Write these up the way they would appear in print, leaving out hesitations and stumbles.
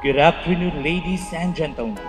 Good afternoon, ladies and gentlemen.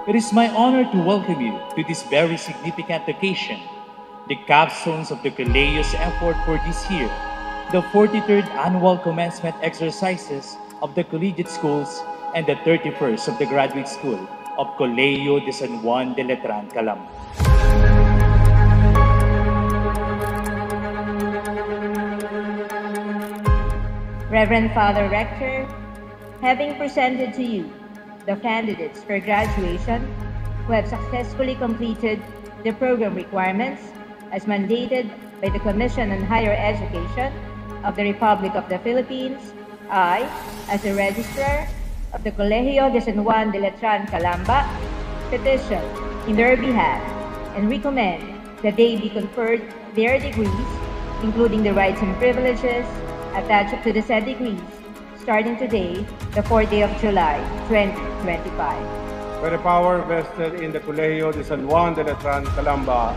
It is my honor to welcome you to this very significant occasion, the capstones of the Coleo's effort for this year, the 43rd annual commencement exercises of the collegiate schools and the 31st of the graduate school of Colegio de San Juan de Letran, Calamba. Reverend Father Rector, having presented to you the candidates for graduation who have successfully completed the program requirements as mandated by the Commission on Higher Education of the Republic of the Philippines, I, as the Registrar of the Colegio de San Juan de Letran, Calamba, petition in their behalf and recommend that they be conferred their degrees, including the rights and privileges attached to the said degrees, starting today, the 4th day of July, 2025. By the power vested in the Colegio de San Juan de Letran, Calamba,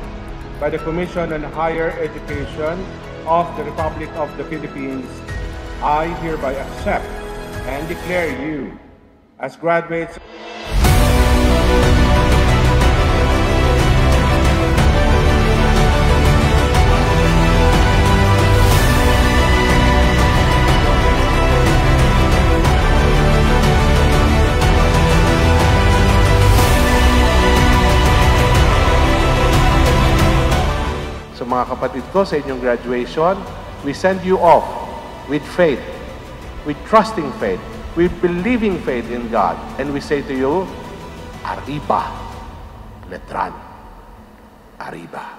by the Commission on Higher Education of the Republic of the Philippines, I hereby accept and declare you as graduates. So mga kapatid ko, sa inyong graduation, we send you off with faith, with trusting faith, with believing faith in God. And we say to you, Arriba, Letran. Arriba.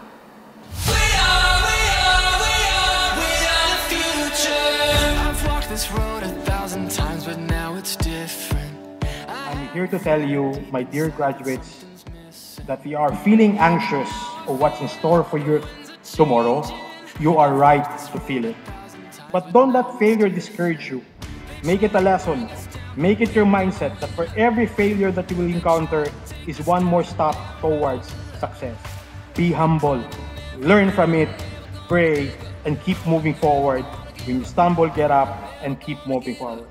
We are the future. I've walked this road 1,000 times, but now it's different. I'm here to tell you, my dear graduates, that we are feeling anxious of what's in store for you tomorrow. You are right to feel it. But don't let failure discourage you. Make it a lesson. Make it your mindset that for every failure that you will encounter is one more step towards success. Be humble. Learn from it. Pray and keep moving forward. When you stumble, get up and keep moving forward.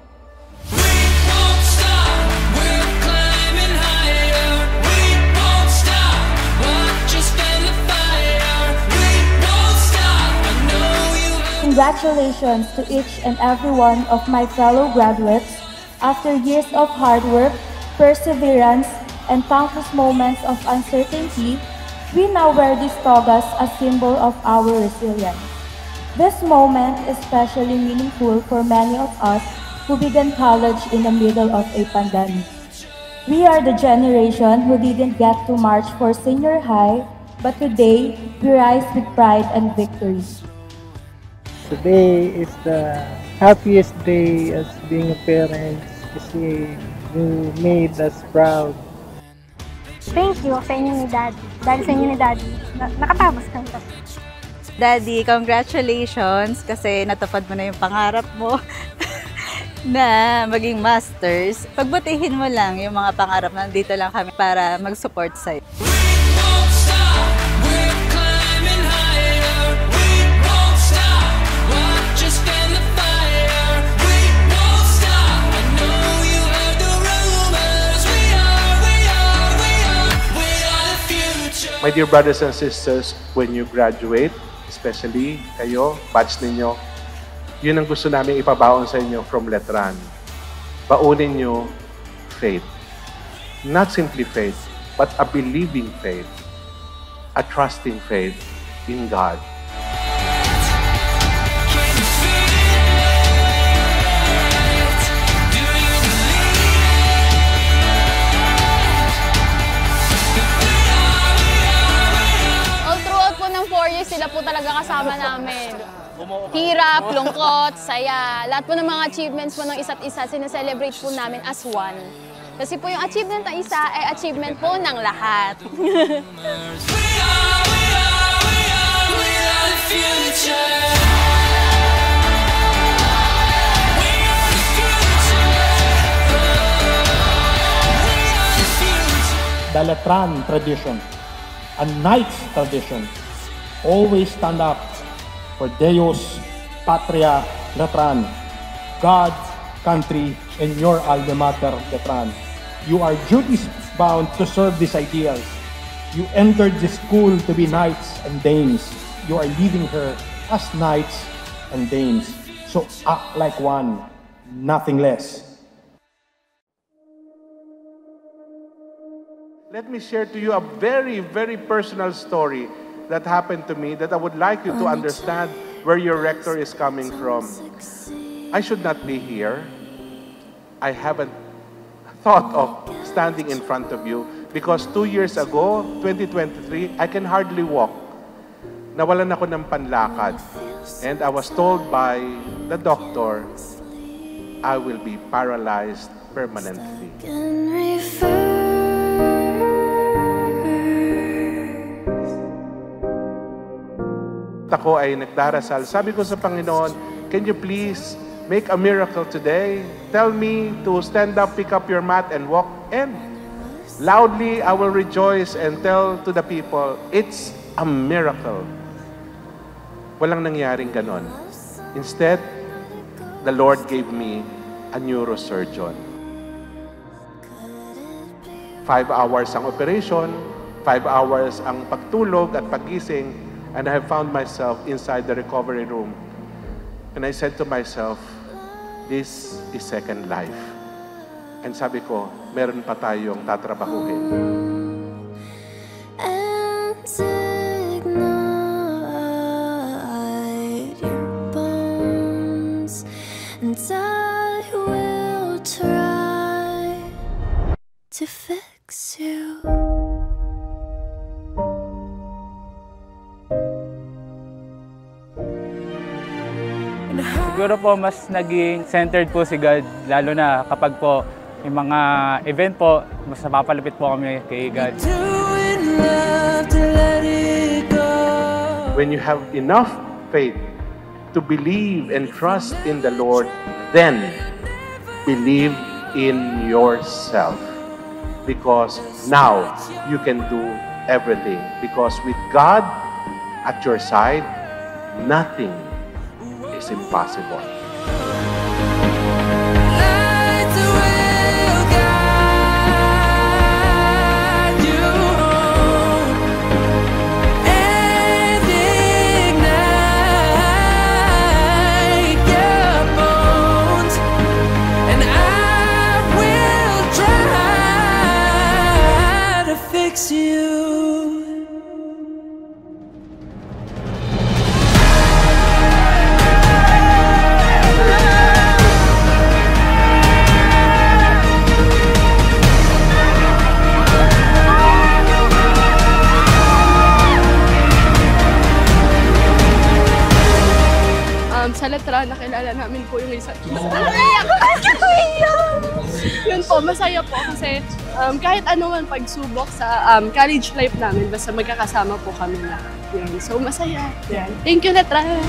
Congratulations to each and every one of my fellow graduates. After years of hard work, perseverance, and countless moments of uncertainty, we now wear these togas as symbol of our resilience. This moment is especially meaningful for many of us who began college in the middle of a pandemic. We are the generation who didn't get to march for senior high, but today we rise with pride and victory. Today is the happiest day as being a parent kasi you made us proud. Thank you sa inyo ni Daddy. Dahil sa inyo ni Daddy, nakatapos kami. Daddy, congratulations kasi natupad mo na yung pangarap mo na maging masters. Pagbutihin mo lang yung mga pangarap na dito lang kami para mag-support sa'yo. My dear brothers and sisters, when you graduate, especially kayo, batch ninyo, yun ang gusto namin ipabaon sa inyo from Letran. Baunin nyo faith. Not simply faith, but a believing faith, a trusting faith in God. Sila po talaga kasama namin. Hirap, lungkot, saya. Lahat po ng mga achievements po ng isa't isa, sineselebrate po namin as one. Kasi po yung achievement ng isa ay achievement po ng lahat. The Letran tradition, a knight's tradition, always stand up for Deus, Patria, Letran, God, country, in your alma mater, Letran. You are duty-bound to serve these ideals. You entered this school to be knights and dames. You are leaving her as knights and dames. So act like one, nothing less. Let me share to you a very, very personal story that happened to me that I would like you to understand where your rector is coming from. I should not be here. I haven't thought of standing in front of you because 2 years ago, 2023, I can hardly walk. Nawalan ako ng panlakad. And I was told by the doctor, I will be paralyzed permanently. Ako ay nagdarasal. Sabi ko sa Panginoon, can you please make a miracle today? Tell me to stand up, pick up your mat, and walk. And loudly, I will rejoice and tell to the people, it's a miracle. Walang nangyaring ganon. Instead, the Lord gave me a neurosurgeon. 5 hours ang operation, 5 hours ang pagtulog at pagising, and I have found myself inside the recovery room. And I said to myself, this is second life. And sabi ko, meron pa tayong tatrabahuhin. And ignite your bones, and I will try to fix you. Siguro po mas naging centered po si God, lalo na kapag po yung mga event po, mas napapalapit po kami kay God. When you have enough faith to believe and trust in the Lord, then believe in yourself. Because now you can do everything. Because with God at your side, nothing is impossible. Sa Letran, nakilala namin po yung isa't isa. Yun po, masaya po kasi kahit ano man pagsubok sa college life namin, basta magkakasama po kami na. Yun. So, masaya. Yan. Thank you, Letran!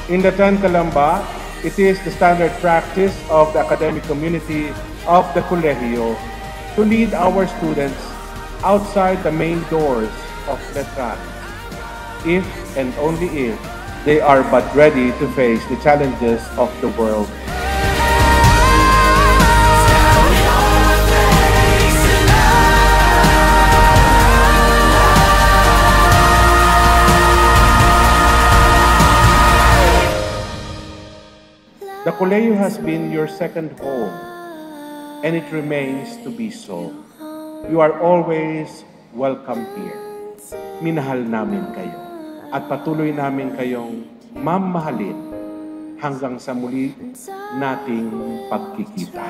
In the Letran Calamba, it is the standard practice of the academic community of the Colegio to lead our students outside the main doors of Letran, if and only if they are but ready to face the challenges of the world. The Colegio has been your second home, and it remains to be so. You are always welcome here. Minahal namin kayo, at patuloy namin kayong mamahalin hanggang sa muli nating pagkikita.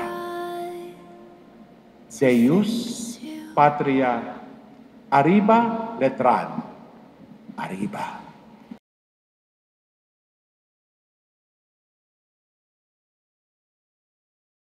Deus, Patria, Arriba, Letran, Arriba.